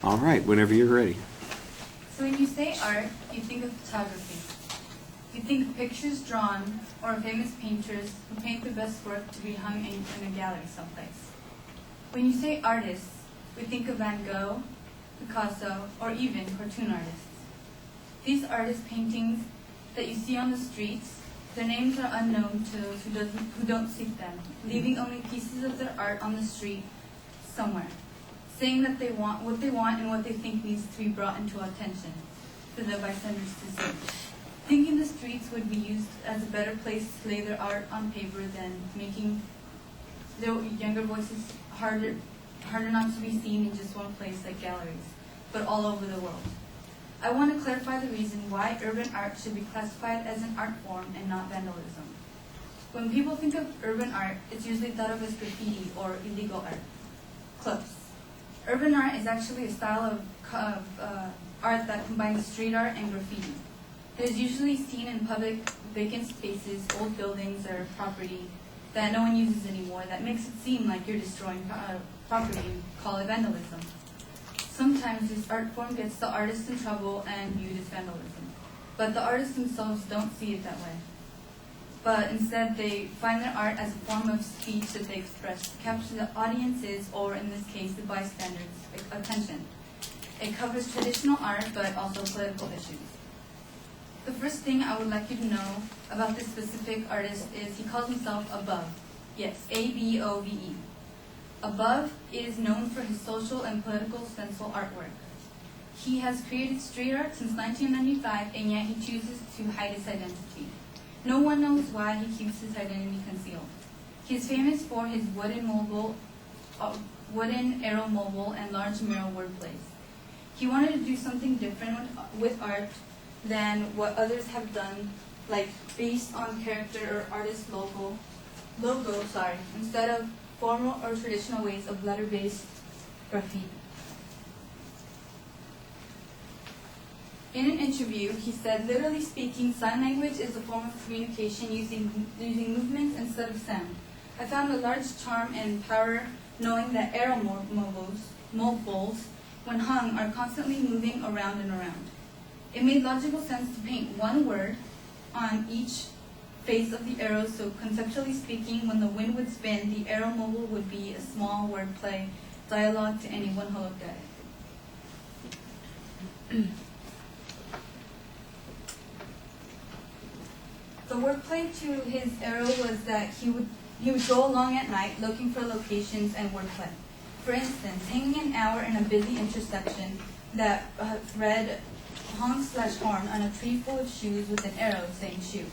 All right, whenever you're ready. So when you say art, you think of photography. You think of pictures drawn or famous painters who paint the best work to be hung in a gallery someplace. When you say artists, we think of Van Gogh, Picasso, or even cartoon artists. These artists' paintings that you see on the streets, their names are unknown to those who don't seek them, leaving only pieces of their art on the street somewhere, saying that they want what they want and what they think needs to be brought into attention for the bystanders to see. Thinking the streets would be used as a better place to lay their art on paper than making their younger voices harder not to be seen in just one place like galleries, but all over the world. I want to clarify the reason why urban art should be classified as an art form and not vandalism. When people think of urban art, it's usually thought of as graffiti or illegal art. Close. Urban art is actually a style of art that combines street art and graffiti. It is usually seen in public vacant spaces, old buildings, or property that no one uses anymore that makes it seem like you're destroying property and call it vandalism. Sometimes this art form gets the artist in trouble and viewed as vandalism, but the artists themselves don't see it that way. But instead, they find their art as a form of speech that they express to capture the audience's, or in this case, the bystanders' attention. It covers traditional art, but also political issues. The first thing I would like you to know about this specific artist is he calls himself Above. Yes, A-B-O-V-E. Above is known for his social and political stencil artwork. He has created street art since 1995, and yet he chooses to hide his identity. No one knows why he keeps his identity concealed. He is famous for his wooden aeromobile and large mural wordplays. He wanted to do something different with art than what others have done, like based on character or artist logo, instead of formal or traditional ways of letter-based graffiti. In an interview, he said, literally speaking, sign language is a form of communication using movements instead of sound. I found a large charm and power knowing that aeromobiles, when hung, are constantly moving around and around. It made logical sense to paint one word on each face of the arrow, so conceptually speaking, when the wind would spin, the aeromobile would be a small wordplay dialogue to anyone who looked at it. The wordplay to his arrow was that he would go along at night looking for locations and wordplay. For instance, hanging an hour in a busy intersection that read honk/horn on a tree full of shoes with an arrow saying shoe.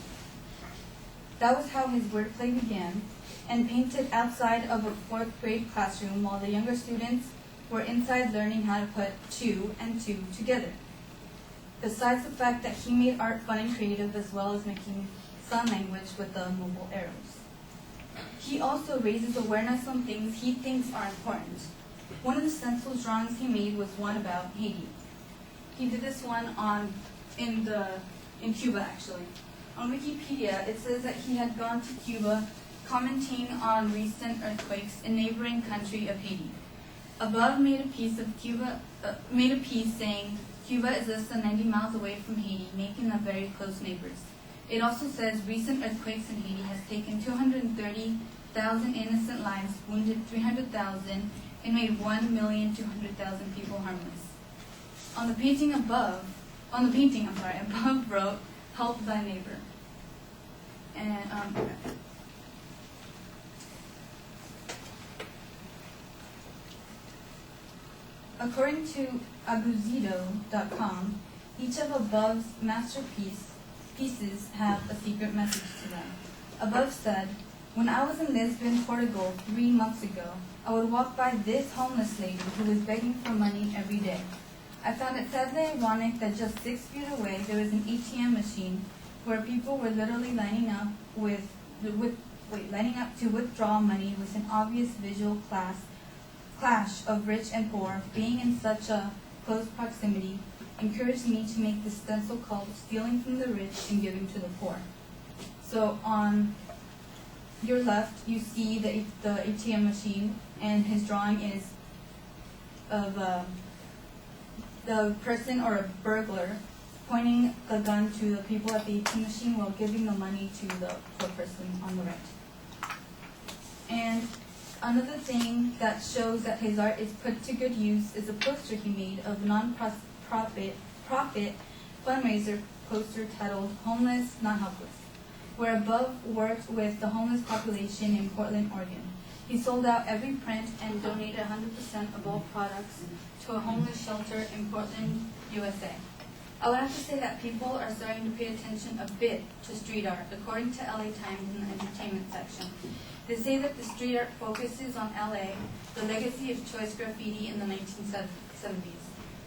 That was how his wordplay began, and painted outside of a 4th grade classroom while the younger students were inside learning how to put 2 and 2 together. Besides the fact that he made art fun and creative as well as making sign language with the mobile arrows. He also raises awareness on things he thinks are important. One of the stencil drawings he made was one about Haiti. He did this one in Cuba, actually. On Wikipedia, it says that he had gone to Cuba commenting on recent earthquakes in neighboring country of Haiti. Above made a piece saying, Cuba is less than 90 miles away from Haiti, making them very close neighbors. It also says recent earthquakes in Haiti has taken 230,000 innocent lives, wounded 300,000, and made 1,200,000 people harmless. On the painting above wrote, "Help thy neighbor." And according to abuzido.com, each of Above's pieces have a secret message to them. Above said, "When I was in Lisbon, Portugal, 3 months ago, I would walk by this homeless lady who was begging for money every day. I found it sadly ironic that just 6 feet away there was an ATM machine where people were literally lining up to withdraw money with an obvious visual clash of rich and poor. Being in such a close proximity encouraged me to make this stencil called Stealing from the Rich and Giving to the Poor." So on your left, you see the ATM machine, and his drawing is of the person or a burglar pointing the gun to the people at the ATM machine while giving the money to the poor person on the right. And another thing that shows that his art is put to good use is a poster he made of a non-profit fundraiser poster titled Homeless, Not Helpless, where Above worked with the homeless population in Portland, Oregon. He sold out every print and donated 100% of all products to a homeless shelter in Portland, USA. I would have to say that people are starting to pay attention a bit to street art, according to LA Times in the entertainment section. They say that the street art focuses on LA, the legacy of choice graffiti in the 1970s.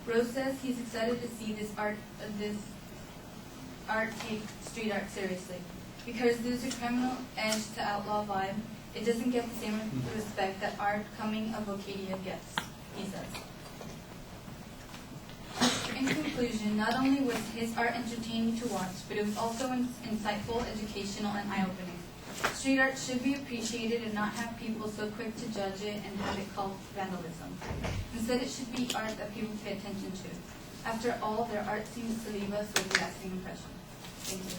Rose says he's excited to see this art take street art seriously. Because there's a criminal edge to outlaw vibe, it doesn't get the same respect that art coming of Acadia gets, he says. In conclusion, not only was his art entertaining to watch, but it was also insightful, educational, and eye-opening. Street art should be appreciated and not have people so quick to judge it and have it called vandalism. Instead, it should be art that people pay attention to. After all, their art seems to leave us with a lasting impression. Thank you.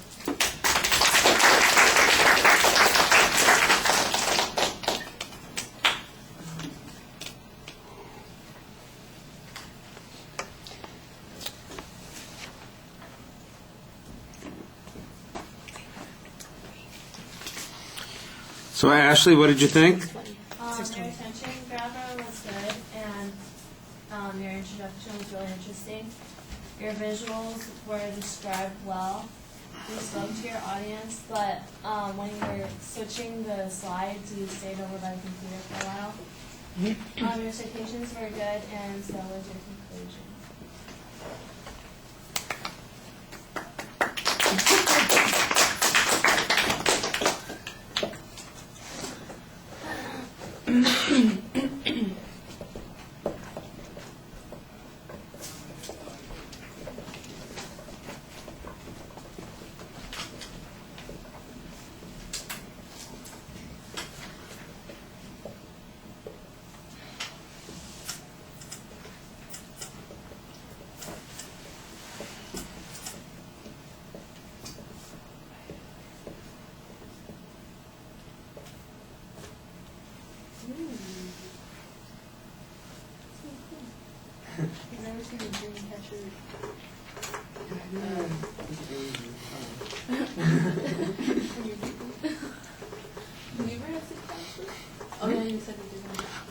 So Ashley, what did you think? Your attention grabber was good, and your introduction was really interesting. Your visuals were described well. You spoke to your audience, but when you were switching the slides, you stayed over by the computer for a while. Your citations were good, and so was your conclusion.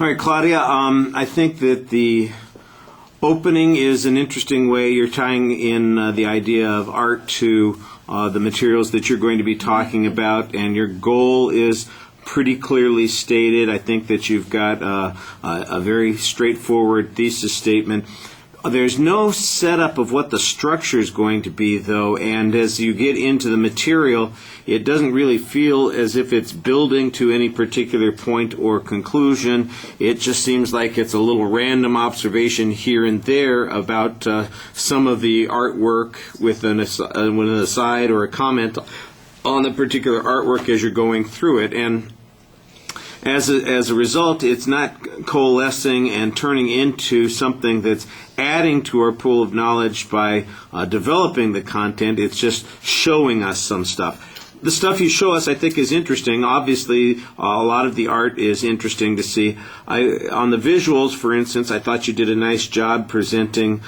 All right, Claudia, I think that the opening is an interesting way. You're tying in the idea of art to the materials that you're going to be talking about, and your goal is pretty clearly stated. I think that you've got a very straightforward thesis statement. There's no setup of what the structure is going to be, though, and as you get into the material, it doesn't really feel as if it's building to any particular point or conclusion. It just seems like it's a little random observation here and there about some of the artwork with an aside or a comment on the particular artwork as you're going through it. And as a result, it's not coalescing and turning into something that's adding to our pool of knowledge by developing the content. It's just showing us some stuff. The stuff you show us, I think, is interesting. Obviously, a lot of the art is interesting to see. On the visuals, for instance, I thought you did a nice job presenting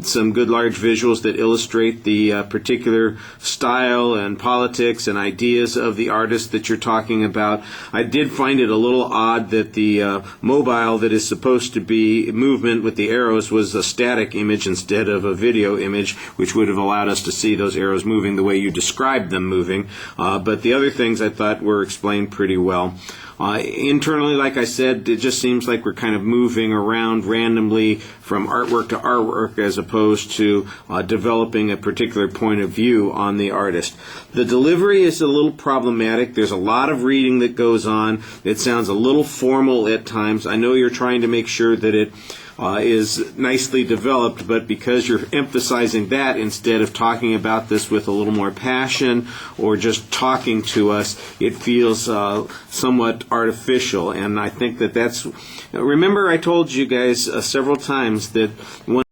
some good large visuals that illustrate the particular style and politics and ideas of the artist that you're talking about. I did find it a little odd that the mobile that is supposed to be movement with the arrows was a static image instead of a video image, which would have allowed us to see those arrows moving the way you described them moving. But the other things I thought were explained pretty well. Internally, like I said, it just seems like we're kind of moving around randomly from artwork to artwork as opposed to developing a particular point of view on the artist. The delivery is a little problematic. There's a lot of reading that goes on. It sounds a little formal at times. I know you're trying to make sure that it is nicely developed, but because you're emphasizing that instead of talking about this with a little more passion or just talking to us, it feels somewhat artificial. And I think that that's... Remember, I told you guys several times that one